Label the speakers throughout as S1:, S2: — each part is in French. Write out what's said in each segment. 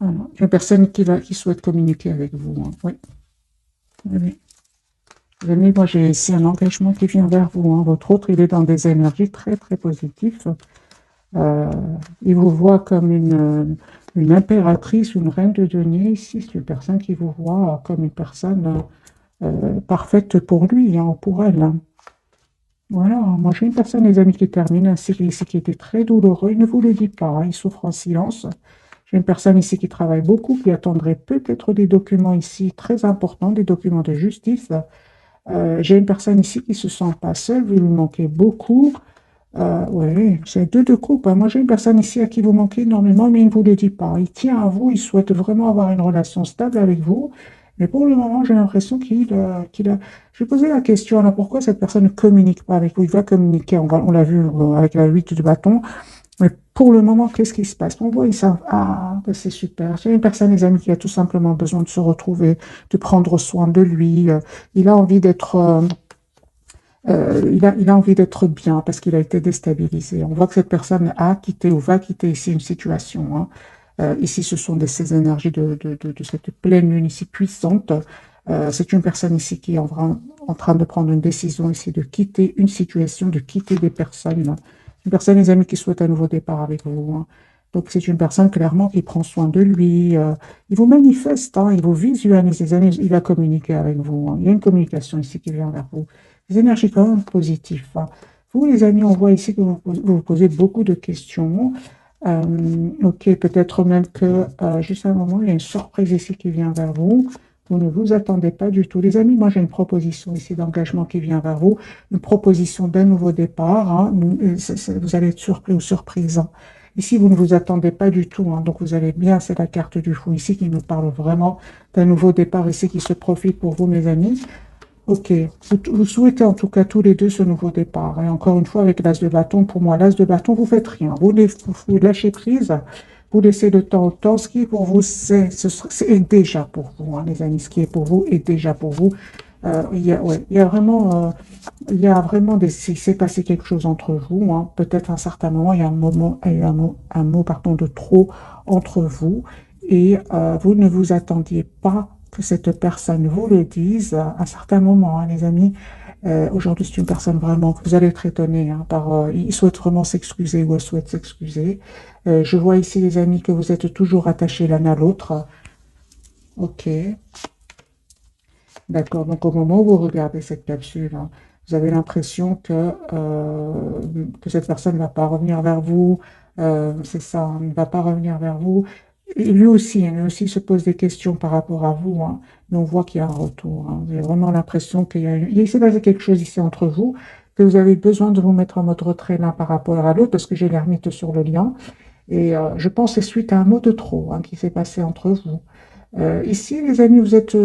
S1: Voilà. Une personne qui souhaite communiquer avec vous. Hein. Oui. Oui. Les amis, moi j'ai ici un engagement qui vient vers vous. Hein. Votre autre, il est dans des énergies très très positives. Euh, il vous voit comme une impératrice, une reine de denier. Ici, c'est une personne qui vous voit comme une personne parfaite pour lui, hein, ou pour elle. Hein. Voilà, moi j'ai une personne, les amis, qui termine un cycle ici qui était très douloureux. Il ne vous le dit pas, hein, il souffre en silence. J'ai une personne ici qui travaille beaucoup, qui attendrait peut-être des documents ici très importants, des documents de justice. J'ai une personne ici qui se sent pas seule, vous lui manquez beaucoup. Oui, c'est deux de coupe. Hein. Moi, j'ai une personne ici à qui vous manquez énormément, mais il ne vous le dit pas. Il tient à vous, il souhaite vraiment avoir une relation stable avec vous. Mais pour le moment, j'ai l'impression qu'il a... Je vais poser la question, là, pourquoi cette personne ne communique pas avec vous? Il va communiquer, on l'a vu avec la 8 de bâton. Mais pour le moment, qu'est-ce qui se passe? On voit, ils savent, ah, ben c'est super. J'ai une personne, les amis, qui a tout simplement besoin de se retrouver, de prendre soin de lui. Il a envie d'être... il a envie d'être bien parce qu'il a été déstabilisé. On voit que cette personne a quitté ou va quitter ici une situation. Hein. Ici, ce sont ces énergies de cette pleine lune ici puissante. C'est une personne ici qui est en train de prendre une décision ici de quitter une situation, de quitter des personnes. Une personne, les amis, qui souhaite un nouveau départ avec vous. Hein. Donc, c'est une personne clairement qui prend soin de lui. Il vous manifeste, hein, il vous visualise, les amis, il va communiquer avec vous. Hein. Il y a une communication ici qui vient vers vous. Des énergies quand même positives. Hein. Vous, les amis, on voit ici que vous posez beaucoup de questions. Ok, peut-être même que juste un moment, il y a une surprise ici qui vient vers vous. Vous ne vous attendez pas du tout. Les amis, moi j'ai une proposition ici d'engagement qui vient vers vous, une proposition d'un nouveau départ. Hein. Vous allez être surpris ou surprise. Hein. Ici, vous ne vous attendez pas du tout. Hein. Donc vous allez bien, c'est la carte du fou ici qui nous parle vraiment d'un nouveau départ ici qui se profite pour vous, mes amis. Ok, vous souhaitez en tout cas tous les deux ce nouveau départ. Et encore une fois, avec l'as de bâton, pour moi, l'as de bâton, vous faites rien. Vous lâchez prise, vous laissez le temps au temps. Ce qui est pour vous, c'est déjà pour vous, hein, les amis. Ce qui est pour vous est déjà pour vous. Ouais, il y a vraiment il s'est passé quelque chose entre vous. Hein. Peut-être à un certain moment, il y a un mot, pardon, de trop entre vous. Et vous ne vous attendiez pas que cette personne vous le dise à un certain moment, hein, les amis. Aujourd'hui, c'est une personne vraiment que vous allez être étonné hein, il souhaite vraiment s'excuser ou elle souhaite s'excuser. Je vois ici, les amis, que vous êtes toujours attachés l'un à l'autre. Ok, d'accord. Donc, au moment où vous regardez cette capsule, hein, vous avez l'impression que cette personne ne va pas revenir vers vous. C'est ça, hein, ne va pas revenir vers vous. Et lui aussi se pose des questions par rapport à vous, hein, mais on voit qu'il y a un retour. Hein. J'ai vraiment l'impression il s'est passé quelque chose ici entre vous, que vous avez besoin de vous mettre en mode retrait l'un par rapport à l'autre, parce que j'ai l'ermite sur le lien. Et je pense que c'est suite à un mot de trop hein, qui s'est passé entre vous. Ici, les amis, vous êtes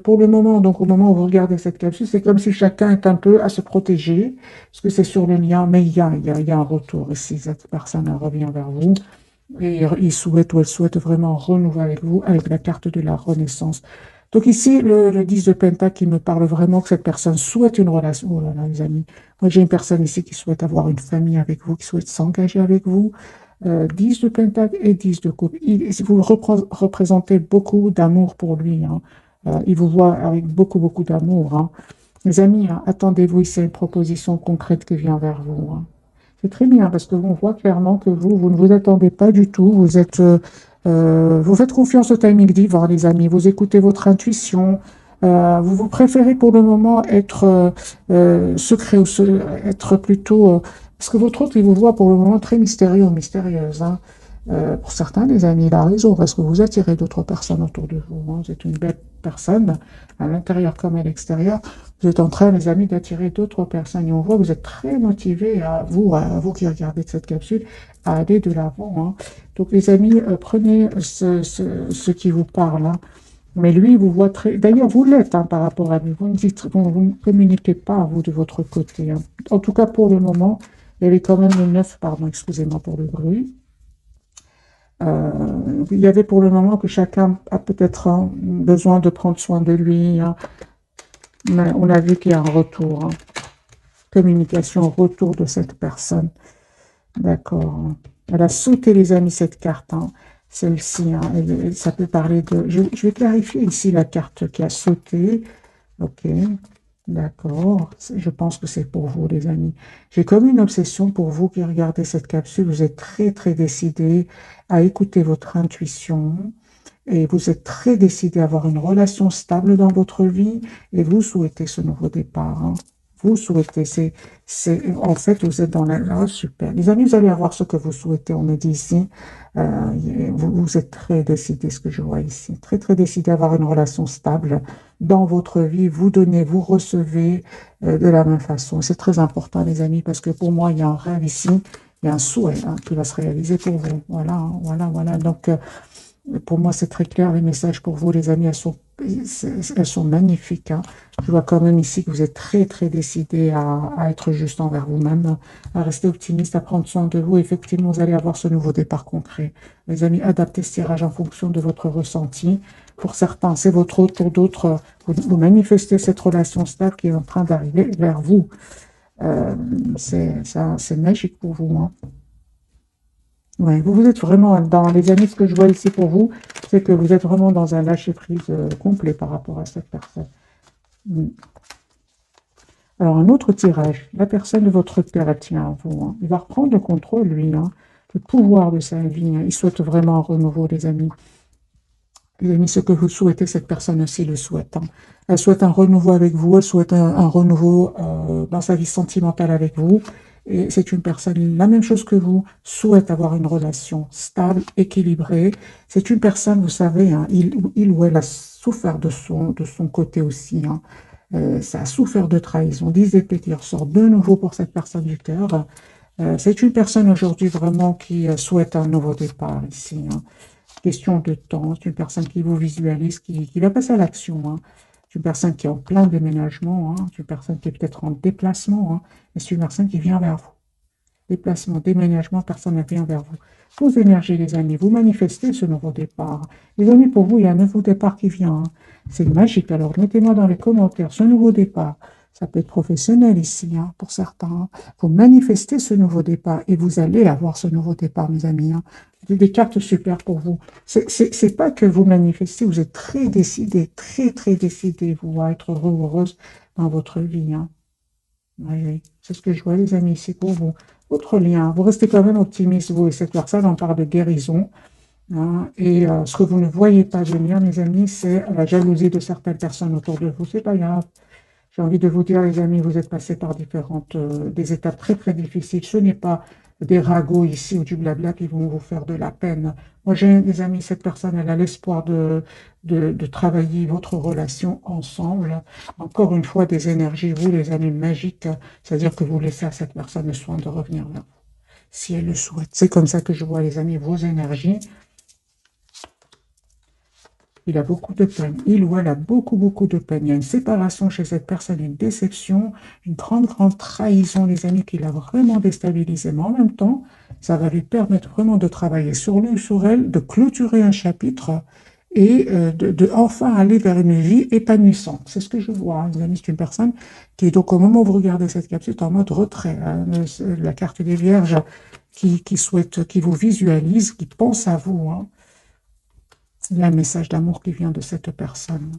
S1: pour le moment, donc au moment où vous regardez cette capsule, c'est comme si chacun est un peu à se protéger, parce que c'est sur le lien, mais il y a un retour ici. Cette personne revient vers vous. Et il souhaite ou elle souhaite vraiment renouveler avec vous avec la carte de la renaissance. Donc ici, le 10 de Pentacle qui me parle vraiment que cette personne souhaite une relation. Oh là là, les amis. Moi, j'ai une personne ici qui souhaite avoir une famille avec vous, qui souhaite s'engager avec vous. 10 de Pentacle et 10 de coupe. Vous représentez beaucoup d'amour pour lui. Hein. Il vous voit avec beaucoup, beaucoup d'amour. Hein. Les amis, hein, attendez-vous, c'est une proposition concrète qui vient vers vous. Hein. C'est très bien parce que on voit clairement que vous ne vous attendez pas du tout. Vous faites confiance au timing divin, les amis. Vous écoutez votre intuition. Vous préférez pour le moment être secret ou être plutôt parce que votre autre, il vous voit pour le moment très mystérieux ou mystérieuse. Hein. Pour certains, les amis, il a raison parce que vous attirez d'autres personnes autour de vous. Hein. Vous êtes une belle personne à l'intérieur comme à l'extérieur. Vous êtes en train, les amis, d'attirer d'autres personnes. Et on voit que vous êtes très motivés, à vous qui regardez cette capsule, à aller de l'avant. Hein. Donc, les amis, prenez ce qui vous parle. Hein. Mais lui, vous voit très... D'ailleurs, vous l'êtes hein, par rapport à lui. Vous ne communiquez pas, vous, de votre côté. Hein. En tout cas, pour le moment, il y avait quand même le 9, pardon, excusez-moi pour le bruit. Il y avait pour le moment que chacun a peut-être hein, besoin de prendre soin de lui. Hein. Mais on a vu qu'il y a un retour. Hein. Communication, retour de cette personne. D'accord. Elle a sauté, les amis, cette carte. Hein. celle-ci, hein, ça peut parler de... Je vais clarifier ici la carte qui a sauté. Ok, d'accord. Je pense que c'est pour vous, les amis. J'ai comme une obsession pour vous qui regardez cette capsule. Vous êtes très, très décidés à écouter votre intuition et vous êtes très décidés à avoir une relation stable dans votre vie et vous souhaitez ce nouveau départ, hein. Vous souhaitez, en fait, vous êtes dans la, ah, super. Les amis, vous allez avoir ce que vous souhaitez, on me dit ici. Vous êtes très décidés, ce que je vois ici. Très, très décidés à avoir une relation stable dans votre vie. Vous donnez, vous recevez de la même façon. C'est très important, les amis, parce que pour moi, il y a un rêve ici, il y a un souhait, hein, qui va se réaliser pour vous. Voilà, hein, voilà, voilà. Donc, pour moi, c'est très clair, les messages pour vous, les amis, elles sont magnifiques, hein. Je vois quand même ici que vous êtes très, très décidés à être juste envers vous-même, à rester optimiste, à prendre soin de vous. Effectivement, vous allez avoir ce nouveau départ concret. Les amis, adaptez ce tirage en fonction de votre ressenti. Pour certains, c'est votre autre, pour d'autres, vous manifestez cette relation stable qui est en train d'arriver vers vous. C'est magique pour vous, hein. Ouais, vous êtes vraiment dans les amis, ce que je vois ici pour vous, c'est que vous êtes vraiment dans un lâcher-prise complet par rapport à cette personne. Mm. Alors, un autre tirage, la personne de votre cœur, elle tient à vous, hein. Il va reprendre le contrôle, lui, hein, le pouvoir de sa vie, hein. Il souhaite vraiment un renouveau, les amis. Les amis, ce que vous souhaitez, cette personne aussi le souhaite, hein. Elle souhaite un renouveau avec vous, elle souhaite un renouveau dans sa vie sentimentale avec vous. Et c'est une personne, la même chose que vous, souhaite avoir une relation stable, équilibrée. C'est une personne, vous savez, hein, il ou elle a souffert de son côté aussi, hein. Ça a souffert de trahison, 10 épées qui ressortent de nouveau pour cette personne du cœur. C'est une personne aujourd'hui vraiment qui souhaite un nouveau départ ici, hein. Question de temps, c'est une personne qui vous visualise, qui va passer à l'action, hein. C'est une personne qui est en plein déménagement, hein. C'est une personne qui est peut-être en déplacement, hein. Mais c'est une personne qui vient vers vous. Déplacement, déménagement, personne ne vient vers vous. Vos énergies, les amis, vous manifestez ce nouveau départ. Les amis, pour vous, il y a un nouveau départ qui vient, hein. C'est magique. Alors, mettez-moi dans les commentaires ce nouveau départ. Ça peut être professionnel ici, hein, pour certains, hein. Vous manifestez ce nouveau départ et vous allez avoir ce nouveau départ, mes amis, hein. Des cartes super pour vous. C'est pas que vous manifestez, vous êtes très décidé, très, très décidé, vous, à être heureux ou heureuse dans votre vie, hein. Oui, oui. C'est ce que je vois, les amis, ici pour vous. Votre lien, vous restez quand même optimiste, vous et cette personne, on parle de guérison, hein. Et ce que vous ne voyez pas venir, mes amis, c'est la jalousie de certaines personnes autour de vous. C'est pas grave. J'ai envie de vous dire, les amis, vous êtes passés par des étapes très, très difficiles. Ce n'est pas des ragots ici ou du blabla qui vont vous faire de la peine. Moi, j'ai des amis, cette personne, elle a l'espoir de travailler votre relation ensemble. Encore une fois, des énergies, vous, les amis magiques, c'est-à-dire que vous laissez à cette personne le soin de revenir vers vous, si elle le souhaite. C'est comme ça que je vois, les amis, vos énergies. Il a beaucoup de peine. Il ou elle a beaucoup, beaucoup de peine. Il y a une séparation chez cette personne, une déception, une grande, grande trahison, les amis, qui l'a vraiment déstabilisé. Mais en même temps, ça va lui permettre vraiment de travailler sur lui, sur elle, de clôturer un chapitre et de enfin aller vers une vie épanouissante. C'est ce que je vois, hein, les amis. C'est une personne qui, donc, au moment où vous regardez cette capsule, est en mode retrait, hein. La carte des Vierges qui souhaite, qui vous visualise, qui pense à vous, hein. Il y a un message d'amour qui vient de cette personne.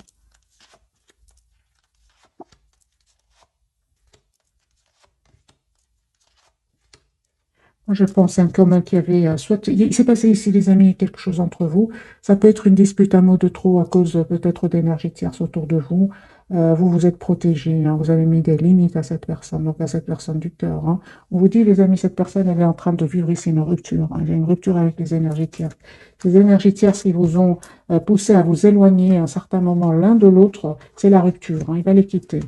S1: Moi, je pense hein, quand même qu'il y avait, soit, il s'est passé ici, les amis, quelque chose entre vous. Ça peut être une dispute, un mot de trop à cause peut-être d'énergie tierce autour de vous. Vous vous êtes protégé, hein, vous avez mis des limites à cette personne, donc à cette personne du cœur, hein. On vous dit, les amis, cette personne, elle est en train de vivre ici une rupture, hein. Il y a une rupture avec les énergies tierces. Les énergies tierces qui vous ont poussé à vous éloigner à un certain moment l'un de l'autre, c'est la rupture, hein. Il va les quitter.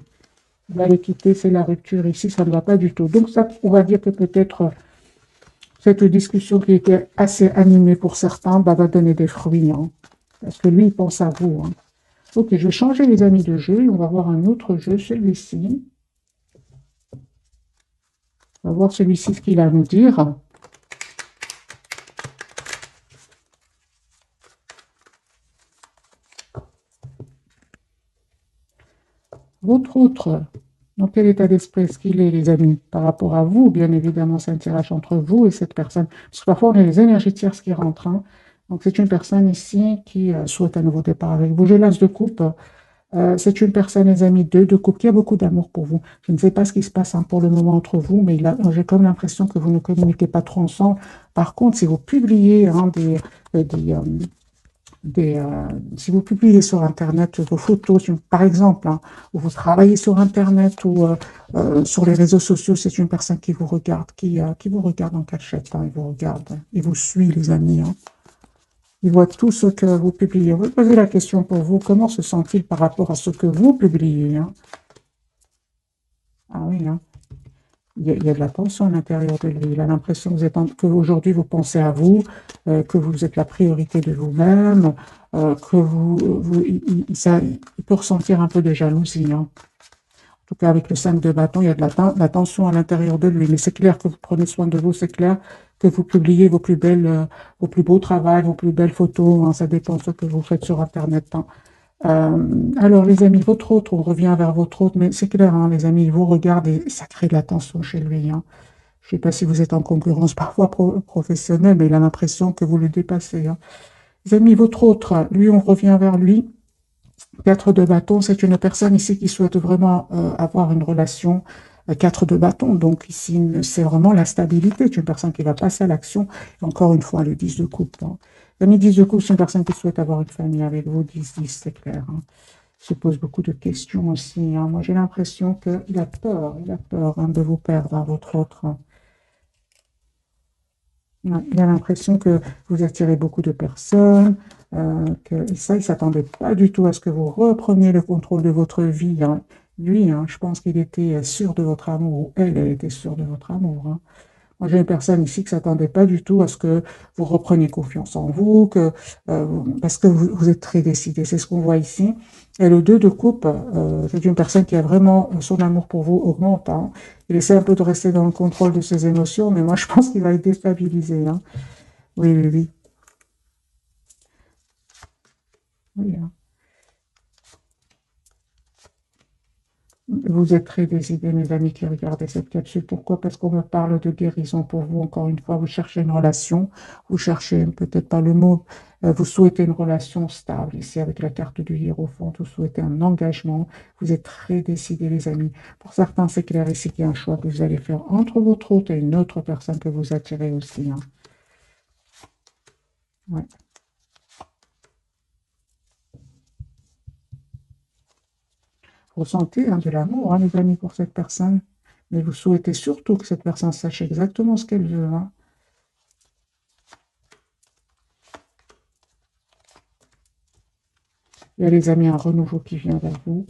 S1: Il va les quitter, c'est la rupture ici, ça ne va pas du tout. Donc ça, on va dire que peut-être cette discussion qui était assez animée pour certains va donner des fruits, hein, parce que lui, il pense à vous, hein. Ok, je vais changer les amis de jeu et on va voir un autre jeu, celui-ci. On va voir celui-ci ce qu'il a à nous dire. Votre autre, dans quel état d'esprit est-ce qu'il est, les amis, par rapport à vous? Bien évidemment, c'est un tirage entre vous et cette personne. Parce que parfois, on a les énergies tierces qui rentrent, hein. Donc, c'est une personne ici qui souhaite un nouveau départ avec vous. J'ai l'as de coupe. C'est une personne, les amis, de couple, qui a beaucoup d'amour pour vous. Je ne sais pas ce qui se passe hein, pour le moment entre vous, mais j'ai comme l'impression que vous ne communiquez pas trop ensemble. Par contre, si vous publiez hein, des, si vous publiez sur Internet vos photos, par exemple, hein, ou vous travaillez sur Internet ou sur les réseaux sociaux, c'est une personne qui vous regarde, qui vous regarde en cachette, hein, il vous regarde, il vous suit, les amis. Hein. Il voit tout ce que vous publiez. Vous posez la question pour vous, comment se sent-il par rapport à ce que vous publiez hein? Ah oui, hein. Il y a de la tension à l'intérieur de lui. Il a l'impression que qu'aujourd'hui vous pensez à vous, que vous êtes la priorité de vous-même, que il peut ressentir un peu de jalousie. Hein. En tout cas, avec le 5 de bâton, il y a de la tension à l'intérieur de lui. Mais c'est clair que vous prenez soin de vous, c'est clair que vous publiez vos plus belles, vos plus beaux travaux, vos plus belles photos. Hein, ça dépend de ce que vous faites sur Internet. Hein. Alors, les amis, votre autre, on revient vers votre autre, mais c'est clair, hein, les amis, il vous regarde et ça crée de la tension chez lui. Hein. Je ne sais pas si vous êtes en concurrence parfois professionnelle, mais il a l'impression que vous le dépassez. Hein. Les amis, votre autre, lui, on revient vers lui. 4 de bâton, c'est une personne ici qui souhaite vraiment avoir une relation. 4 de bâton, donc ici, c'est vraiment la stabilité. C'est une personne qui va passer à l'action. Et encore une fois, le 10 de coupe. Hein. L'ami 10 de coupe, c'est une personne qui souhaite avoir une famille avec vous. 10-10, c'est clair. Hein. Se pose beaucoup de questions aussi. Hein. Moi, j'ai l'impression qu'il a peur hein, de vous perdre, hein, votre autre. Hein. Ouais, il a l'impression que vous attirez beaucoup de personnes, et ça, il ne s'attendait pas du tout à ce que vous repreniez le contrôle de votre vie. Hein. Lui, hein, je pense qu'il était sûr de votre amour, ou elle était sûre de votre amour. Hein. Moi, j'ai une personne ici qui ne s'attendait pas du tout à ce que vous repreniez confiance en vous, parce que vous êtes très décidé. C'est ce qu'on voit ici. Et le 2 de coupe, c'est une personne qui a vraiment son amour pour vous augmente. Hein. Il essaie un peu de rester dans le contrôle de ses émotions, mais moi, je pense qu'il va être déstabilisé. Hein. Oui, oui, oui. Oui, hein. Vous êtes très décidés, mes amis qui regardez cette capsule. Pourquoi? Parce qu'on me parle de guérison pour vous. Encore une fois, vous cherchez une relation, vous cherchez peut-être pas le mot, vous souhaitez une relation stable. Ici, avec la carte du Hiérophante, vous souhaitez un engagement. Vous êtes très décidés, les amis. Pour certains, c'est clair ici qu'il y a un choix que vous allez faire entre votre hôte et une autre personne que vous attirez aussi. Hein. Ouais. Vous ressentez hein, de l'amour, hein, les amis, pour cette personne. Mais vous souhaitez surtout que cette personne sache exactement ce qu'elle veut. Hein. Il y a les amis, un renouveau qui vient vers vous.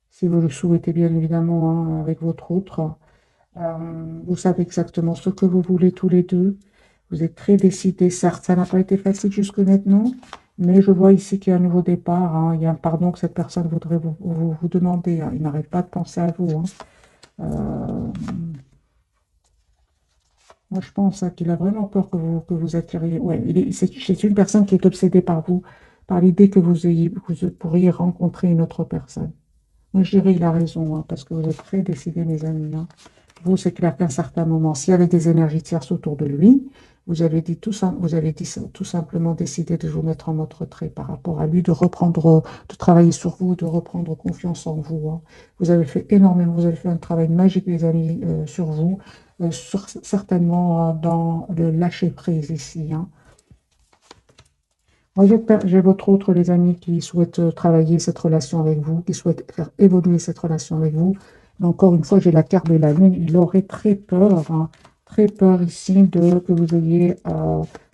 S1: Si vous le souhaitez, bien évidemment, hein, avec votre autre. Vous savez exactement ce que vous voulez tous les deux. Vous êtes très décidés. Certes, ça n'a pas été facile jusque maintenant, mais je vois ici qu'il y a un nouveau départ. Hein. Il y a un pardon que cette personne voudrait vous demander. Hein. Il n'arrête pas de penser à vous. Hein. Euh, Moi, je pense hein, qu'il a vraiment peur que vous attiriez. Ouais, c'est une personne qui est obsédée par vous, par l'idée que vous pourriez rencontrer une autre personne. Moi, je dirais qu'il a raison, hein, parce que vous êtes très décidés, mes amis. Hein. Vous, c'est clair qu'à un certain moment, s'il y avait des énergies tierces autour de lui, vous avez dit tout simplement décidé de vous mettre en mode retrait par rapport à lui, de reprendre, de travailler sur vous, de reprendre confiance en vous. Hein. Vous avez fait énormément, vous avez fait un travail magique, les amis, sur vous, certainement dans le lâcher prise ici. Hein. Moi, j'ai votre autre, les amis, qui souhaitent travailler cette relation avec vous, qui souhaitent faire évoluer cette relation avec vous. Mais encore une fois, j'ai la carte de la lune. Il aurait hein, très peur ici que vous ayez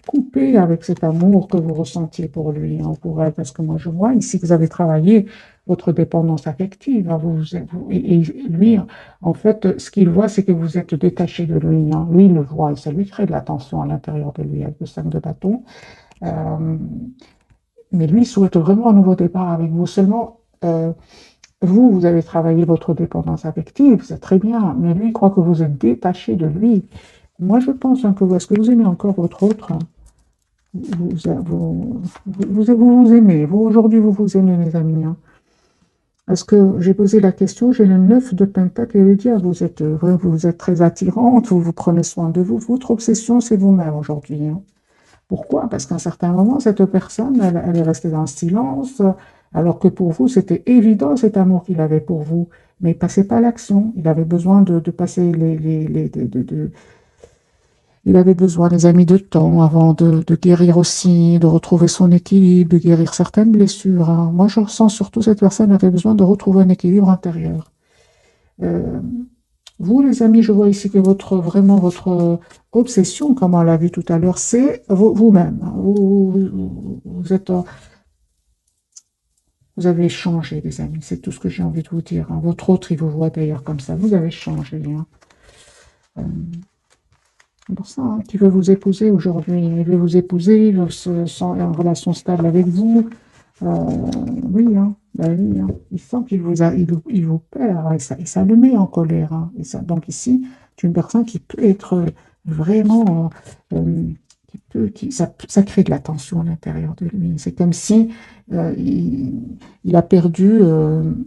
S1: coupé avec cet amour que vous ressentiez pour lui, hein, pour elle. Parce que moi, je vois ici que vous avez travaillé votre dépendance affective. Hein, et lui, en fait, ce qu'il voit, c'est que vous êtes détaché de lui. Hein. Lui, il le voit et ça lui crée de la tension à l'intérieur de lui avec le 5 de bâton. Euh, mais lui souhaite vraiment un nouveau départ avec vous. Seulement, vous avez travaillé votre dépendance affective, c'est très bien, mais lui il croit que vous êtes détaché de lui. Moi, je pense hein, est-ce que vous aimez encore votre autre? Hein. Vous aimez. Vous, aujourd'hui, vous vous aimez, mes amis. Hein. Est-ce que j'ai posé la question, j'ai le 9 de Pentacle et le diable, vous êtes très attirante, vous prenez soin de vous. Votre obsession, c'est vous-même aujourd'hui. Hein. Pourquoi? Parce qu'à un certain moment, cette personne, elle est restée dans le silence, alors que pour vous, c'était évident cet amour qu'il avait pour vous, mais il passait pas à l'action. Il avait besoin de passer il avait besoin, les amis, de temps avant de guérir aussi, de retrouver son équilibre, de guérir certaines blessures, hein. Moi, je ressens surtout cette personne avait besoin de retrouver un équilibre intérieur. Euh, Vous, les amis, je vois ici que vraiment votre obsession, comme on l'a vu tout à l'heure, c'est vous-même, hein. Vous êtes, vous avez changé, les amis. C'est tout ce que j'ai envie de vous dire, hein. Votre autre, il vous voit d'ailleurs comme ça. Vous avez changé, hein. Euh, C'est pour ça, hein, qu'il veut vous épouser aujourd'hui. Il veut vous épouser, il veut se sent en relation stable avec vous. Euh, oui, hein, ben oui, hein. Il sent il vous perd, hein, et ça le met en colère, hein. Donc ici, c'est une personne qui peut être vraiment, ça crée de la tension à l'intérieur de lui. C'est comme si il a perdu,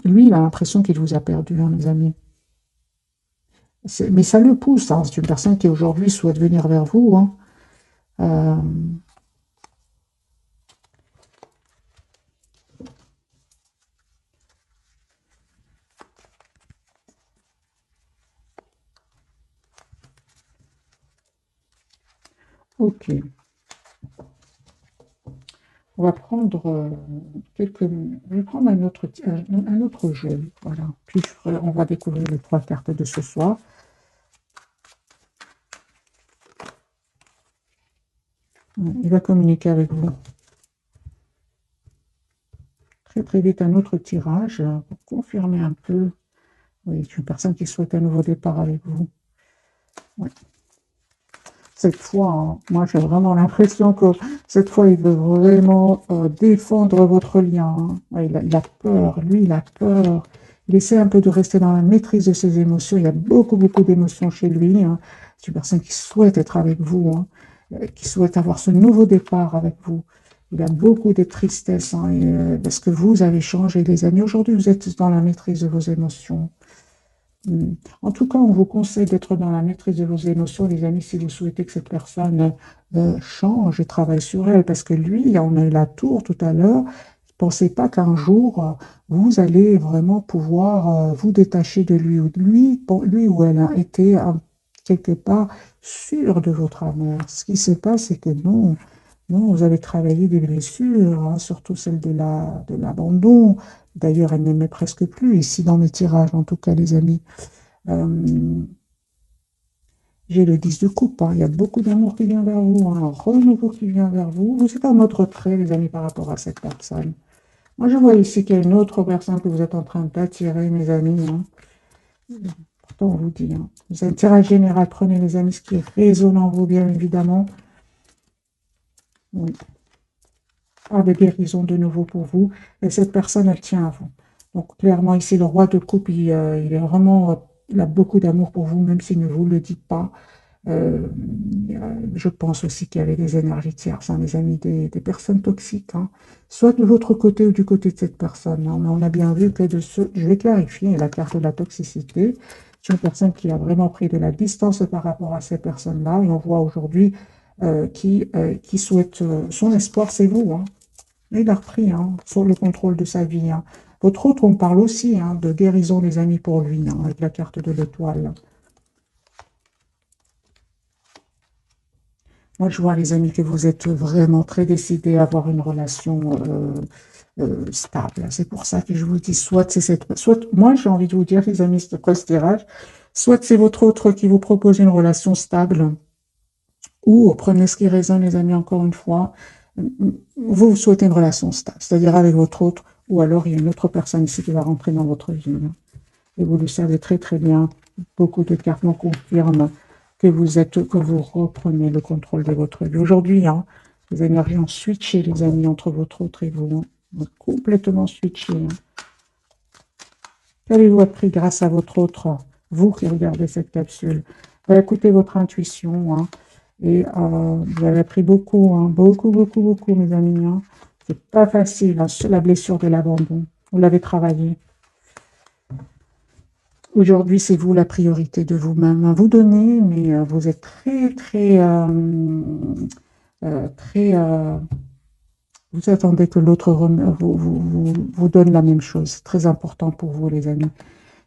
S1: lui, il a l'impression qu'il vous a perdu, hein, mes amis. Mais ça le pousse, hein. C'est une personne qui aujourd'hui souhaite venir vers vous, hein. Euh, ok. On va prendre je vais prendre un autre jeu. Voilà. Puis on va découvrir les trois cartes de ce soir. Il va communiquer avec vous très très vite un autre tirage pour confirmer un peu. Oui, c'est une personne qui souhaite un nouveau départ avec vous. Oui. Cette fois, hein, moi j'ai vraiment l'impression que cette fois il veut vraiment défendre votre lien, hein. Ouais, il a peur, lui il a peur. Il essaie un peu de rester dans la maîtrise de ses émotions. Il y a beaucoup d'émotions chez lui, hein. C'est une personne qui souhaite être avec vous, hein, qui souhaite avoir ce nouveau départ avec vous. Il a beaucoup de tristesse, hein, parce que vous avez changé, les amis. Aujourd'hui, vous êtes dans la maîtrise de vos émotions. En tout cas, on vous conseille d'être dans la maîtrise de vos émotions, les amis, si vous souhaitez que cette personne change et travaille sur elle, parce que lui, on a eu la tour tout à l'heure, ne pensez pas qu'un jour, vous allez vraiment pouvoir vous détacher de lui ou de lui, lui ou elle a été quelque part sûr de votre amour. Ce qui se passe, c'est que non, non, vous avez travaillé des blessures, hein, surtout celle de l'abandon. D'ailleurs, elle n'aimait presque plus, ici dans mes tirages, en tout cas, les amis. Euh, j'ai le 10 de coupe, hein. Il y a beaucoup d'amour qui vient vers vous, hein, un renouveau qui vient vers vous. Vous êtes en autre trait, les amis, par rapport à cette personne. Moi, je vois ici qu'il y a une autre personne que vous êtes en train d'attirer, mes amis, hein. Pourtant, on vous dit, hein. Vous êtes un tirage général, prenez, les amis, ce qui résonne en vous, bien évidemment. Oui. Pas de guérison de nouveau pour vous. Et cette personne, elle tient à vous. Donc, clairement, ici, le roi de coupe, il est vraiment, il a beaucoup d'amour pour vous, même s'il ne vous le dit pas. Euh, je pense aussi qu'il y avait des énergies tierces, hein, les amis, des personnes toxiques, hein, soit de votre côté ou du côté de cette personne, hein. Mais on a bien vu que je vais clarifier la carte de la toxicité. C'est une personne qui a vraiment pris de la distance par rapport à ces personnes-là. Et on voit aujourd'hui qui souhaite son espoir, c'est vous, hein. Il a repris, hein, sur le contrôle de sa vie, hein. Votre autre, on parle aussi, hein, de guérison, les amis, pour lui, hein, avec la carte de l'étoile. Moi, je vois, les amis, que vous êtes vraiment très décidés à avoir une relation stable. C'est pour ça que je vous dis, soit, moi, j'ai envie de vous dire, les amis, après ce tirage, soit c'est votre autre qui vous propose une relation stable, ou prenez ce qui résonne, les amis, encore une fois, vous souhaitez une relation stable, c'est-à-dire avec votre autre, ou alors il y a une autre personne ici qui va rentrer dans votre vie, hein. Et vous le savez très très bien, beaucoup de cartes me confirment que vous reprenez le contrôle de votre vie. Aujourd'hui, hein, les énergies ont switché, les amis, entre votre autre et vous, hein. Ont complètement switché, hein. Qu'avez-vous appris grâce à votre autre, vous qui regardez cette capsule? Écoutez votre intuition, hein, et vous avez appris beaucoup, hein, beaucoup, mes amis, hein. C'est pas facile, hein, la blessure de l'abandon. Vous l'avez travaillé. Aujourd'hui, c'est vous la priorité de vous-même. Vous donnez, mais vous êtes très, très très, vous attendez que l'autre vous donne la même chose. C'est très important pour vous, les amis.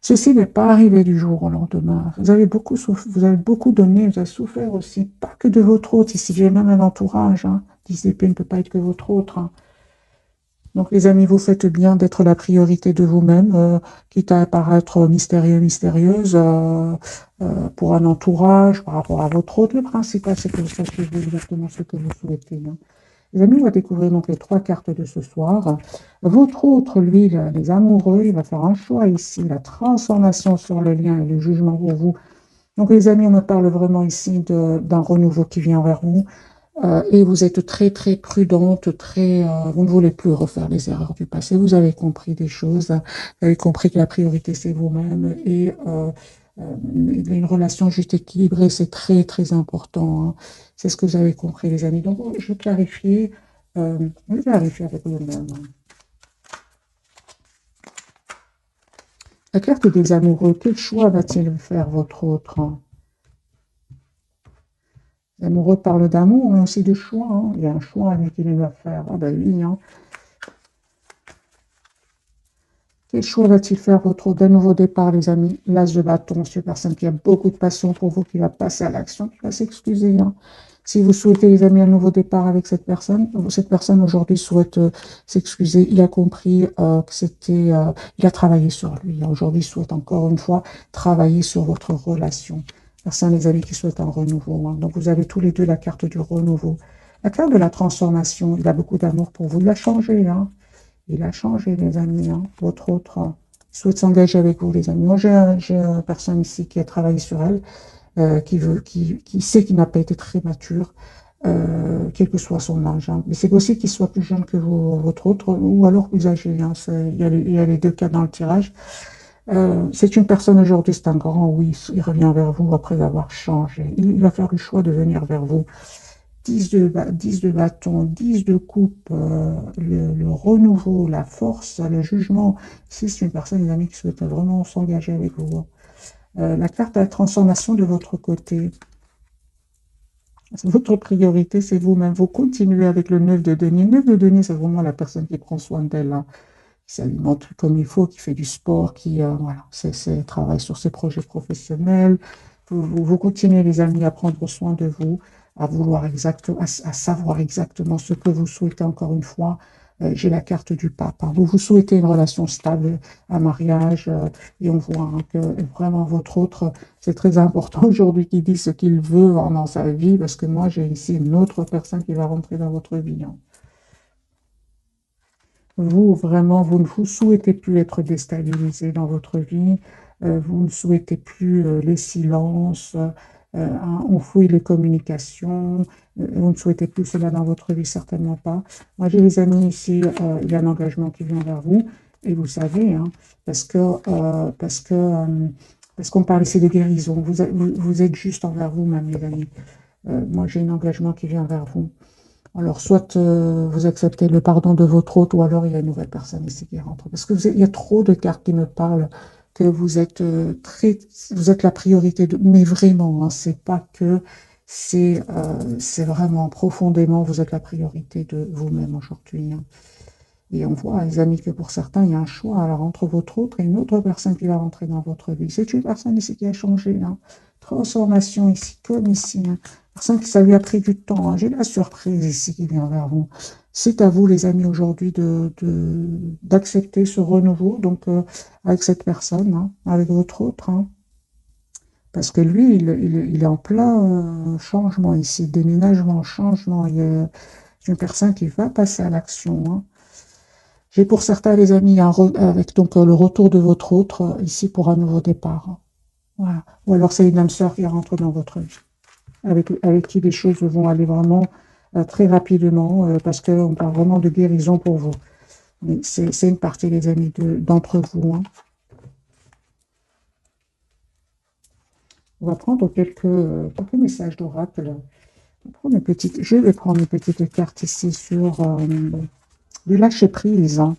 S1: Ceci n'est pas arrivé du jour au lendemain. Vous avez beaucoup souffert, vous avez beaucoup donné, vous avez souffert aussi, pas que de votre autre. Ici, j'ai même un entourage. Hein. 10 épées ne peut pas être que votre autre. Hein. Donc, les amis, vous faites bien d'être la priorité de vous-même, quitte à paraître mystérieux, mystérieuse, pour un entourage, par rapport à votre autre. Le principal, c'est que vous sachiez exactement ce que vous souhaitez. Hein. Les amis, on va découvrir donc les 3 cartes de ce soir. Votre autre, lui, les amoureux, il va faire un choix ici, la transformation sur le lien et le jugement pour vous. Donc, les amis, on me parle vraiment ici d'un renouveau qui vient vers vous. Et vous êtes très, très prudente, vous ne voulez plus refaire les erreurs du passé. Vous avez compris des choses. Vous avez compris que la priorité, c'est vous-même. Et une relation juste équilibrée, c'est très, très important. Hein. C'est ce que vous avez compris, les amis. Donc, je vais clarifier, avec vous-même. La carte des amoureux, quel choix va-t-il faire votre autre? Hein? L'amoureux parle d'amour, mais aussi de choix. Hein. Il y a un choix lui qu'il va faire. Ah ben oui, hein. Quel choix va-t-il faire votre d'un nouveau départ, les amis? L'as de bâton, c'est une personne qui a beaucoup de passion pour vous, qui va passer à l'action, qui va s'excuser. Hein. Si vous souhaitez, les amis, un nouveau départ avec cette personne aujourd'hui souhaite s'excuser. Il a compris que il a travaillé sur lui. Aujourd'hui, il souhaite encore une fois travailler sur votre relation. Personne, les amis, qui souhaitent un renouveau. Hein. Donc, vous avez tous les deux la carte du renouveau. La carte de la transformation, il a beaucoup d'amour pour vous. Il a changé, hein. Il a changé, les amis. Hein. Votre autre souhaite s'engager avec vous, les amis. Moi, j'ai une personne ici qui a travaillé sur elle, qui sait qu'il n'a pas été très mature, quel que soit son âge. Hein. Mais c'est possible qu'il soit plus jeune que vous, votre autre, ou alors plus âgé. Hein. Il y a les deux cas dans le tirage. C'est une personne aujourd'hui, c'est un grand oui. Il revient vers vous après avoir changé. Il va faire le choix de venir vers vous. 10 de bâton, 10 de coupe, le renouveau, la force, le jugement. Si c'est une personne, les amis, qui souhaite vraiment s'engager avec vous. La carte à la transformation de votre côté. Votre priorité, c'est vous-même. Vous continuez avec le 9 de denier. Le 9 de denier, c'est vraiment la personne qui prend soin d'elle, hein, qui s'alimente comme il faut, qui fait du sport, qui voilà, travaille sur ses projets professionnels. Vous continuez, les amis, à prendre soin de vous, à vouloir à savoir exactement ce que vous souhaitez. Encore une fois, j'ai la carte du pape. Hein. Vous souhaitez une relation stable, un mariage, et on voit hein, que vraiment votre autre, c'est très important aujourd'hui qu'il dit ce qu'il veut dans sa vie, parce que moi, j'ai ici une autre personne qui va rentrer dans votre vie. Hein. Vous, vraiment, vous ne vous souhaitez plus être déstabilisé dans votre vie, vous ne souhaitez plus les silences, on fouille les communications, vous ne souhaitez plus cela dans votre vie, certainement pas. Moi, j'ai des amis ici, il y a un engagement qui vient vers vous, et vous savez, hein, parce que, parce que, parce qu'on parle ici de guérison, vous êtes juste envers vous-même, les amis. Moi, j'ai un engagement qui vient vers vous. Alors, soit vous acceptez le pardon de votre hôte, ou alors il y a une nouvelle personne ici qui rentre. Parce que il y a trop de cartes qui me parlent que vous êtes vous êtes la priorité mais vraiment, hein, c'est pas que, c'est vraiment profondément, vous êtes la priorité de vous-même aujourd'hui. Hein. Et on voit, les amis, que pour certains, il y a un choix alors, entre votre autre et une autre personne qui va rentrer dans votre vie. C'est une personne ici qui a changé. Hein. Transformation ici, comme ici. Hein. Personne qui ça lui a pris du temps. Hein. J'ai la surprise ici qui vient vers vous. C'est à vous, les amis, aujourd'hui d'accepter ce renouveau, donc avec cette personne, hein, avec votre autre. Hein. Parce que lui, il est en plein changement ici, déménagement, changement. C'est une personne qui va passer à l'action. Hein. J'ai pour certains, les amis, avec donc le retour de votre autre ici pour un nouveau départ. Hein. Voilà. Ou alors c'est une âme sœur qui rentre dans votre vie, avec qui les choses vont aller vraiment très rapidement, parce qu'on parle vraiment de guérison pour vous. Mais c'est une partie, les amis, d'entre vous. Hein. On va prendre quelques messages d'oracle. Je vais prendre une petite carte ici sur du lâcher-prise. Hein.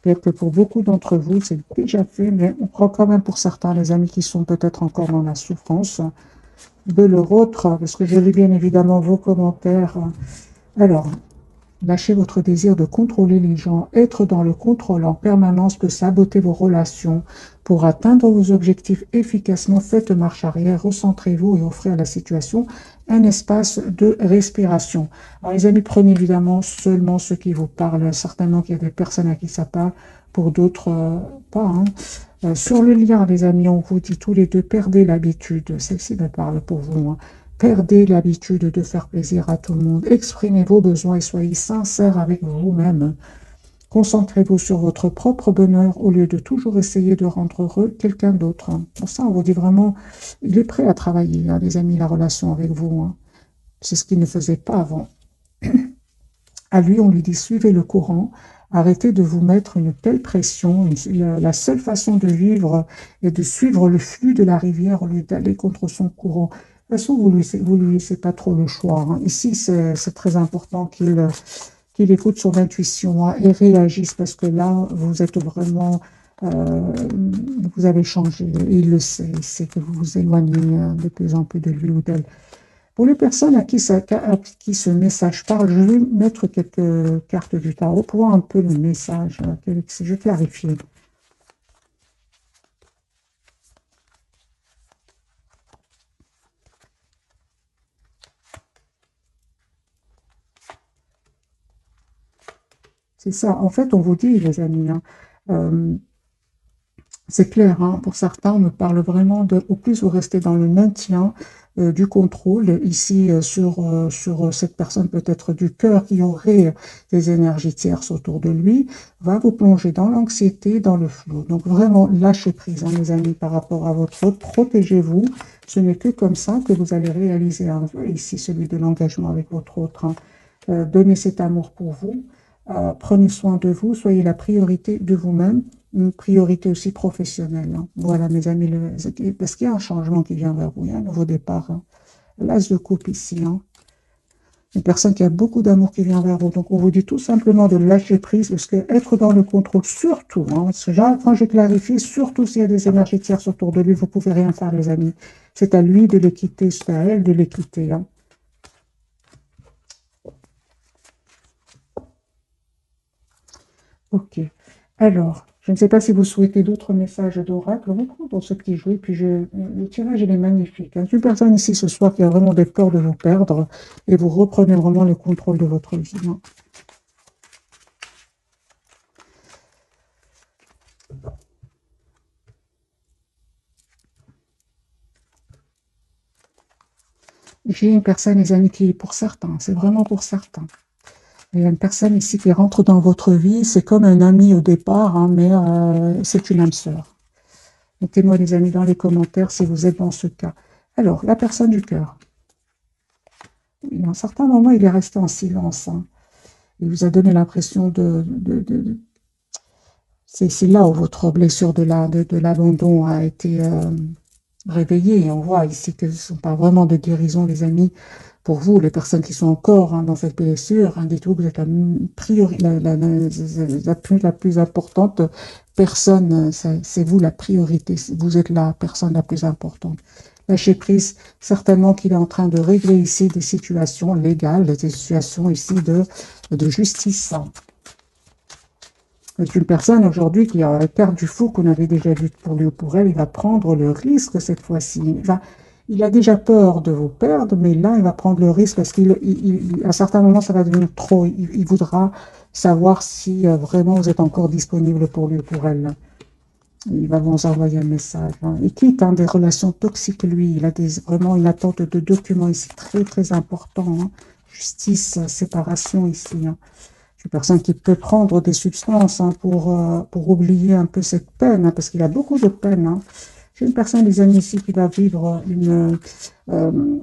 S1: Peut-être que pour beaucoup d'entre vous, c'est déjà fait, mais on prend quand même pour certains, les amis qui sont peut-être encore dans la souffrance, de leur autre, parce que je lis bien évidemment vos commentaires. Alors, lâchez votre désir de contrôler les gens. Être dans le contrôle en permanence peut saboter vos relations. Pour atteindre vos objectifs efficacement, faites marche arrière, recentrez-vous et offrez à la situation un espace de respiration. Alors, les amis, prenez évidemment seulement ceux qui vous parlent. Certainement qu'il y a des personnes à qui ça parle, pour d'autres, pas, hein. Sur le lien, les amis, on vous dit tous les deux, perdez l'habitude. Celle-ci me parle pour vous, hein. Perdez l'habitude de faire plaisir à tout le monde. Exprimez vos besoins et soyez sincères avec vous-même. Concentrez-vous sur votre propre bonheur au lieu de toujours essayer de rendre heureux quelqu'un d'autre. Pour ça, on vous dit vraiment, il est prêt à travailler, hein, les amis, la relation avec vous, hein. C'est ce qu'il ne faisait pas avant. À lui, on lui dit, suivez le courant, arrêtez de vous mettre une telle pression. La seule façon de vivre est de suivre le flux de la rivière au lieu d'aller contre son courant. De toute façon, vous lui laissez pas trop le choix, hein. Ici, c'est très important qu'il écoute son intuition, hein, et réagisse parce que là, vous êtes vraiment, euh, vous avez changé. Il le sait, il sait que vous vous éloignez de plus en plus de lui ou d'elle. Pour les personnes à qui ce message parle, je vais mettre quelques cartes du tarot pour voir un peu le message. Je vais clarifier. C'est ça. En fait, on vous dit, les amis, hein, euh, c'est clair, hein, pour certains, on me parle vraiment de, au plus vous restez dans le maintien du contrôle, ici sur cette personne peut-être du cœur qui aurait des énergies tierces autour de lui, va vous plonger dans l'anxiété, dans le flou. Donc vraiment, lâchez prise, hein, mes amis, par rapport à votre autre, protégez-vous. Ce n'est que comme ça que vous allez réaliser un vœu, ici celui de l'engagement avec votre autre, hein. Donnez cet amour pour vous. Prenez soin de vous, soyez la priorité de vous-même, une priorité aussi professionnelle, hein. Voilà, mes amis, parce qu'il y a un changement qui vient vers vous, il y a un nouveau départ, hein. L'as de coupe ici, hein. Une personne qui a beaucoup d'amour qui vient vers vous. Donc, on vous dit tout simplement de lâcher prise, parce que être dans le contrôle, surtout, hein, quand je clarifie, surtout s'il y a des énergies tierces autour de lui, vous pouvez rien faire, les amis. C'est à lui de les quitter, c'est à elle de les quitter, hein. Ok. Alors, je ne sais pas si vous souhaitez d'autres messages d'oracle. Reprendre ce petit jeu, puis le tirage, il est magnifique, hein. Une personne ici ce soir qui a vraiment des peurs de vous perdre et vous reprenez vraiment le contrôle de votre vie, hein. J'ai une personne, les amis, qui, pour certains, c'est vraiment pour certains. Il y a une personne ici qui rentre dans votre vie, c'est comme un ami au départ, hein, mais c'est une âme sœur. Mettez-moi, les amis, dans les commentaires si vous êtes dans ce cas. Alors, la personne du cœur. À un certain moment, il est resté en silence, hein. Il vous a donné l'impression c'est là où votre blessure de l'abandon a été réveillée. Et on voit ici que ce ne sont pas vraiment de guérison, les amis. Pour vous, les personnes qui sont encore, hein, dans cette blessure, hein, dites-vous que vous êtes la plus importante personne. C'est vous la priorité. Vous êtes la personne la plus importante. Lâchez prise, certainement qu'il est en train de régler ici des situations légales, des situations ici de justice. C'est une personne aujourd'hui qui a la carte du fou qu'on avait déjà vue pour lui ou pour elle. Il va prendre le risque cette fois-ci. Il a déjà peur de vous perdre, mais là, il va prendre le risque parce qu'à un certain moment, ça va devenir trop. Il voudra savoir si vraiment vous êtes encore disponible pour lui ou pour elle. Il va vous envoyer un message, hein. Il quitte, hein, des relations toxiques, lui. Il a vraiment une attente de documents ici très, très important, hein. Justice, séparation ici, hein. Une personne qui peut prendre des substances, hein, pour oublier un peu cette peine, hein, parce qu'il a beaucoup de peine, hein. J'ai une personne, des amis ici, qui va vivre euh,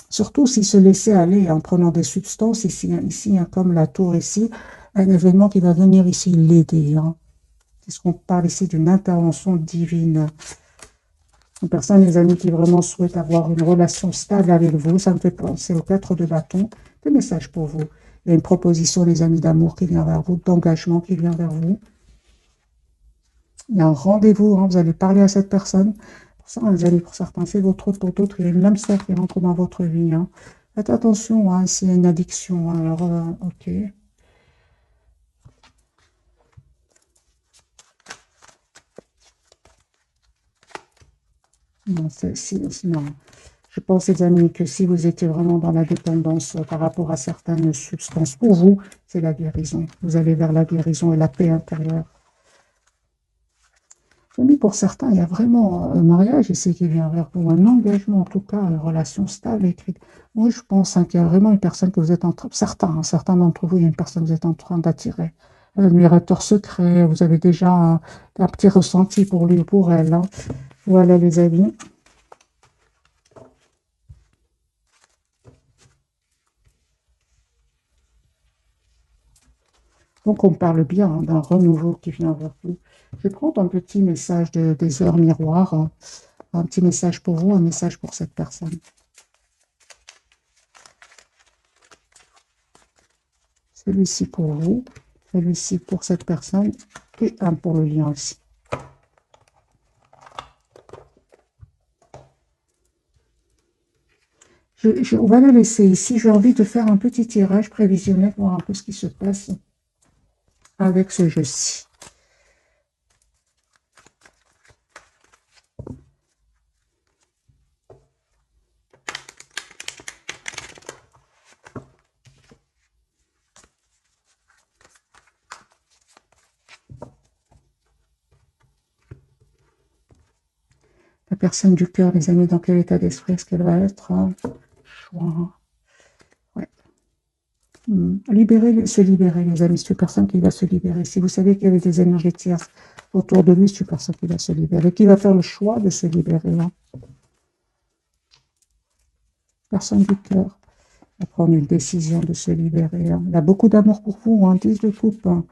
S1: surtout s'il se laissait aller en prenant des substances, ici, hein, comme la tour ici, un événement qui va venir ici l'aider, hein. Est-ce qu'on parle ici d'une intervention divine? Une personne, les amis, qui vraiment souhaite avoir une relation stable avec vous, ça me fait penser aux 4 de bâton. Des messages pour vous. Il y a une proposition, les amis, d'amour qui vient vers vous, d'engagement qui vient vers vous. Il y a un rendez-vous, hein, vous allez parler à cette personne. Pour ça, vous allez, pour certains, c'est votre autre, pour d'autres, il y a une âme sœur qui rentre dans votre vie, hein. Faites attention, hein, c'est une addiction. Hein, alors, ok. Non, non. Je pense, les amis, que si vous étiez vraiment dans la dépendance par rapport à certaines substances, pour vous, c'est la guérison. Vous allez vers la guérison et la paix intérieure. Mais pour certains, il y a vraiment un mariage ici qui vient vers vous, un engagement, en tout cas, une relation stable, écrite. Moi, je pense hein, qu'il y a vraiment une personne que vous êtes en train, certains d'entre vous, il y a une personne que vous êtes en train d'attirer. Un admirateur secret, vous avez déjà un petit ressenti pour lui ou pour elle. Hein. Voilà, les amis. Donc, on parle bien hein, d'un renouveau qui vient vers vous. Je vais prendre un petit message des heures miroirs, hein. Un petit message pour vous, un message pour cette personne. Celui-ci pour vous, celui-ci pour cette personne et un pour le lien aussi. On va le laisser ici. J'ai envie de faire un petit tirage prévisionnel, voir un peu ce qui se passe avec ce jeu-ci. La personne du cœur, les amis, dans quel état d'esprit est-ce qu'elle va être? Choix. Ouais. Se libérer, les amis. C'est une personne qui va se libérer. Si vous savez qu'il y avait des énergies tierces autour de lui, c'est une personne qui va se libérer, qui va faire le choix de se libérer. Hein. Personne du cœur va prendre une décision de se libérer. Hein. Il a beaucoup d'amour pour vous, hein. 10 de coupe. Hein.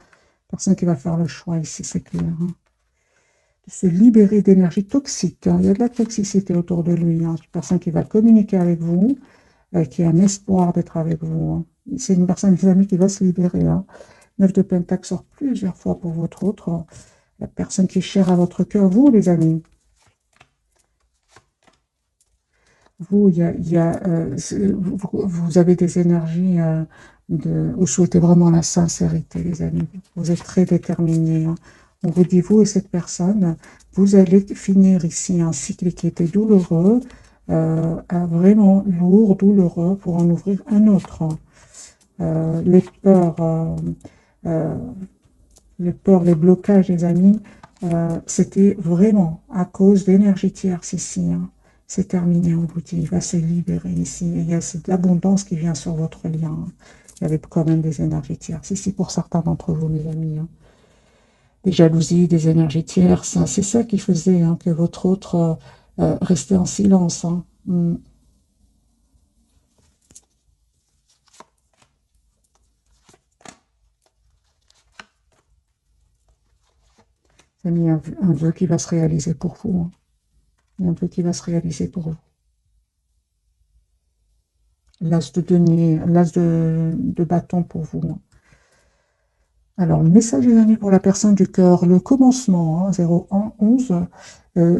S1: Personne qui va faire le choix ici, c'est clair. Hein. De se libérer d'énergie toxique. Hein. Il y a de la toxicité autour de lui. Hein. C'est une personne qui va communiquer avec vous, qui a un espoir d'être avec vous. Hein. C'est une personne, une amie qui va se libérer. Hein. 9 de Pentacle sort plusieurs fois pour votre autre. La personne qui est chère à votre cœur, vous, les amis. Vous, vous avez des énergies vous souhaitez vraiment la sincérité, les amis. Vous êtes très déterminés. Hein. On vous dit, vous et cette personne, vous allez finir ici un cycle qui était douloureux, vraiment lourd, douloureux, pour en ouvrir un autre. Les peurs, euh, les blocages, les amis, c'était vraiment à cause d'énergie tierce ici. Hein. C'est terminé, on vous dit, il va se libérer ici. Il y a de l'abondance qui vient sur votre lien. Hein. Il y avait quand même des énergies tierces ici pour certains d'entre vous, mes amis. Hein. Des jalousies, des énergies tierces. Hein. C'est ça qui faisait hein, que votre autre restait en silence. Hein. C'est mis un vœu qui va se réaliser pour vous. Hein. Un vœu qui va se réaliser pour vous. L'as de denier, l'as de bâton pour vous. Hein. Alors, le message des amis pour la personne du cœur, le commencement, hein, 0111,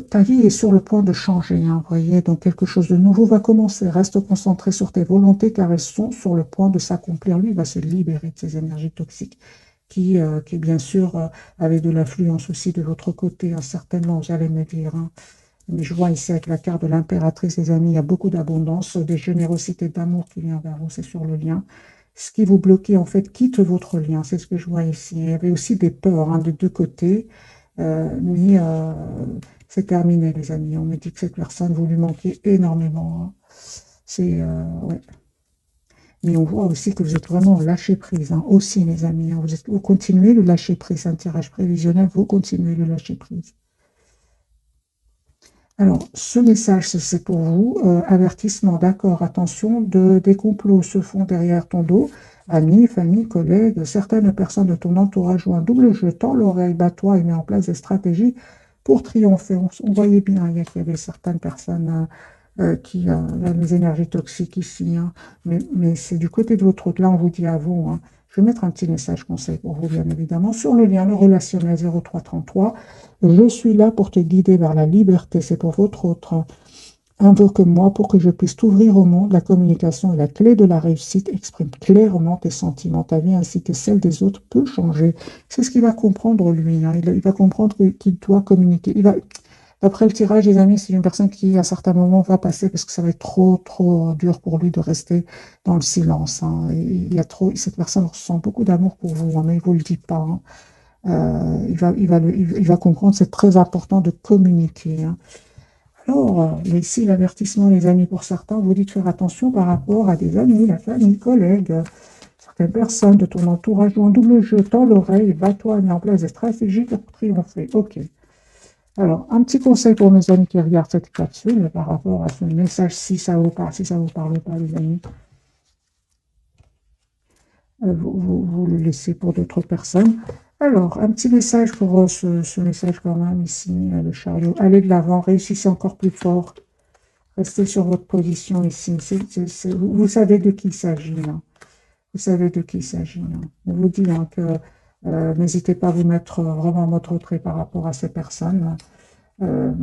S1: ta vie est sur le point de changer, hein, vous voyez, donc quelque chose de nouveau va commencer. Reste concentré sur tes volontés car elles sont sur le point de s'accomplir. Lui va se libérer de ces énergies toxiques qui bien sûr, avaient de l'influence aussi de votre côté, hein, certainement, vous allez me dire. Hein. Mais je vois ici avec la carte de l'impératrice, les amis, il y a beaucoup d'abondance, de générosité, d'amour qui vient vers vous, c'est sur le lien. Ce qui vous bloquait, en fait, quitte votre lien, c'est ce que je vois ici. Il y avait aussi des peurs hein, de deux côtés, mais c'est terminé, les amis. On me dit que cette personne, vous lui manquez énormément. Hein. C'est, ouais. Mais on voit aussi que vous êtes vraiment lâché prise, hein, aussi, les amis. Hein. Vous continuez le lâcher prise, un tirage prévisionnel, vous continuez le lâcher prise. Alors, ce message, c'est pour vous. Avertissement, d'accord, attention, des complots se font derrière ton dos. Amis, famille, collègues, certaines personnes de ton entourage jouent un double jeu, tend l'oreille, bat-toi et met en place des stratégies pour triompher. On voyait bien qu'il y avait certaines personnes qui ont des énergies toxiques ici. Hein. Mais c'est du côté de votre autre. Là, on vous dit à vous. Hein. Je vais mettre un petit message conseil pour vous, bien évidemment, sur le lien, le relationnel 0333. Je suis là pour te guider vers la liberté. C'est pour votre autre. Invoque-moi pour que je puisse t'ouvrir au monde. La communication est la clé de la réussite. Exprime clairement tes sentiments. Ta vie ainsi que celle des autres peut changer. C'est ce qu'il va comprendre, lui, hein. Il va comprendre qu'il doit communiquer. Après le tirage, les amis, c'est une personne qui, à certains moments, va passer parce que ça va être trop, trop dur pour lui de rester dans le silence, hein. Il y a trop, cette personne ressent beaucoup d'amour pour vous, hein, mais il ne vous le dit pas, hein. Il va comprendre, c'est très important de communiquer, hein. Alors, ici, l'avertissement, les amis, pour certains, vous dit de faire attention par rapport à des amis, la famille, collègues, certaines personnes de ton entourage ou un double jeu, tends l'oreille, bats-toi, mets en place des stratégies pour triompher. Ok. Alors, un petit conseil pour mes amis qui regardent cette capsule par rapport à ce message, si ça vous parle pas, les amis, vous le laissez pour d'autres personnes. Alors, un petit message pour ce message quand même ici, le chariot. Allez de l'avant, réussissez encore plus fort. Restez sur votre position ici. Vous savez de qui il s'agit, là. Vous savez de qui il s'agit, là. On vous dit, hein, que n'hésitez pas à vous mettre vraiment en mode retrait par rapport à ces personnes. Euh,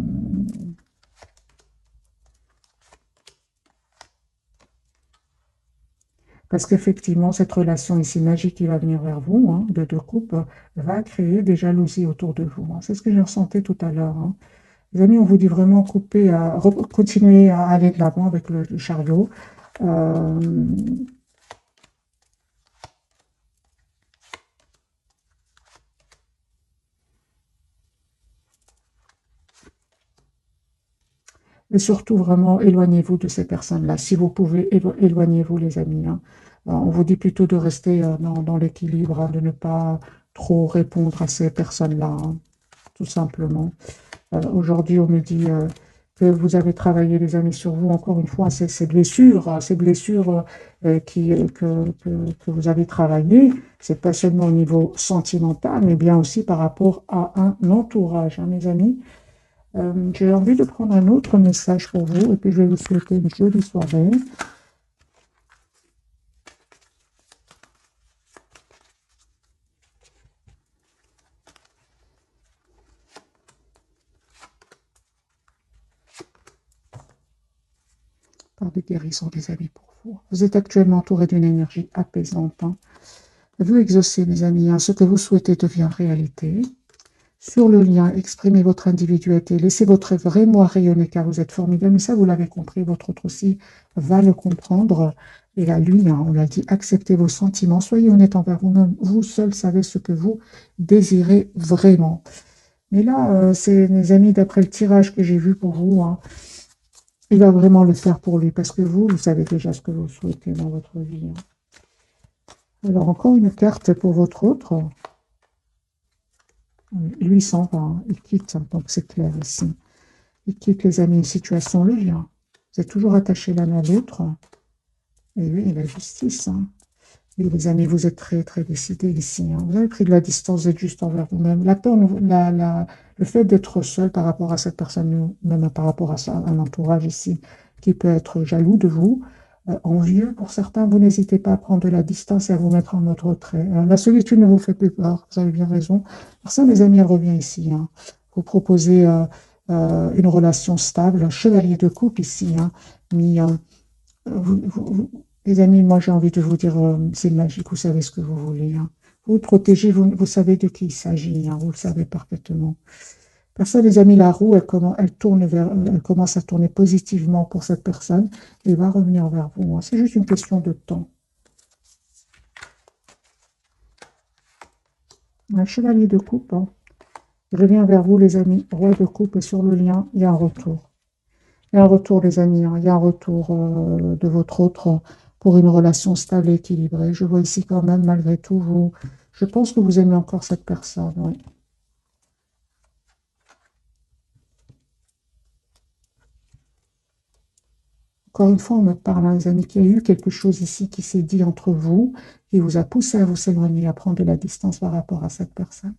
S1: Parce qu'effectivement, cette relation ici magique qui va venir vers vous, hein, de deux couples, va créer des jalousies autour de vous, hein. C'est ce que j'ai ressenti tout à l'heure, hein. Les amis, on vous dit vraiment continuer à aller de l'avant avec le chariot. Euh, Et surtout, vraiment, éloignez-vous de ces personnes-là. Si vous pouvez, éloignez-vous, les amis, hein. On vous dit plutôt de rester dans l'équilibre, hein, de ne pas trop répondre à ces personnes-là, hein, tout simplement. Aujourd'hui, on me dit que vous avez travaillé, les amis, sur vous, encore une fois, ces blessures que vous avez travaillées, c'est pas seulement au niveau sentimental, mais bien aussi par rapport à un entourage, hein, mes amis. J'ai envie de prendre un autre message pour vous et puis je vais vous souhaiter une jolie soirée. Par de guérison des amis pour vous. Vous êtes actuellement entouré d'une énergie apaisante, hein. Vous exaucez, mes amis, hein, ce que vous souhaitez devient réalité. Sur le lien, exprimez votre individualité, laissez votre vrai moi rayonner car vous êtes formidable. Mais ça, vous l'avez compris, votre autre aussi va le comprendre. Et la lune, hein, on l'a dit, acceptez vos sentiments, soyez honnête envers vous-même. Vous seul savez ce que vous désirez vraiment. Mais là, c'est mes amis, d'après le tirage que j'ai vu pour vous, hein, il va vraiment le faire pour lui parce que vous savez déjà ce que vous souhaitez dans votre vie, hein. Alors, encore une carte pour votre autre. Lui s'en va, hein, il quitte, hein, donc c'est clair ici. Il quitte, les amis, une situation, le lien. Vous êtes toujours attachés l'un à l'autre. Et oui, la justice, hein. Oui, les amis, vous êtes très, très décidés ici, hein. Vous avez pris de la distance, vous êtes juste envers vous-même. La peur, le fait d'être seul par rapport à cette personne, même par rapport à un entourage ici, qui peut être jaloux de vous, envieux pour certains, vous n'hésitez pas à prendre de la distance et à vous mettre en mode retrait. La solitude ne vous fait plus peur, vous avez bien raison. Pour ça, mes amis, elle revient ici, hein. Vous proposez une relation stable, un chevalier de coupe ici, hein. Mais les amis, moi j'ai envie de vous dire, c'est magique, vous savez ce que vous voulez, hein. Vous protégez, vous savez de qui il s'agit, hein, vous le savez parfaitement. Personne, les amis, la roue, elle commence à tourner positivement pour cette personne et va revenir vers vous, hein. C'est juste une question de temps. Un chevalier de coupe, hein, il revient vers vous, les amis. Roi de coupe et sur le lien, il y a un retour. Il y a un retour, les amis, hein. Il y a un retour de votre autre pour une relation stable et équilibrée. Je vois ici quand même, malgré tout, je pense que vous aimez encore cette personne, oui. Encore une fois, on me parle, hein, les amis, qu'il y a eu quelque chose ici qui s'est dit entre vous, qui vous a poussé à vous éloigner, à prendre de la distance par rapport à cette personne.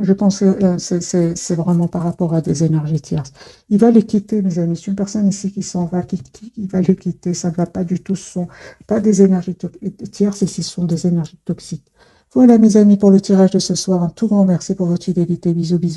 S1: Je pense que c'est vraiment par rapport à des énergies tierces. Il va les quitter, mes amis. C'est une personne ici qui s'en va, qui va les quitter. Ça ne va pas du tout. Ce sont pas des énergies tierces, ici, ce sont des énergies toxiques. Voilà, mes amis, pour le tirage de ce soir. Un tout grand merci pour votre fidélité. Bisous, bisous.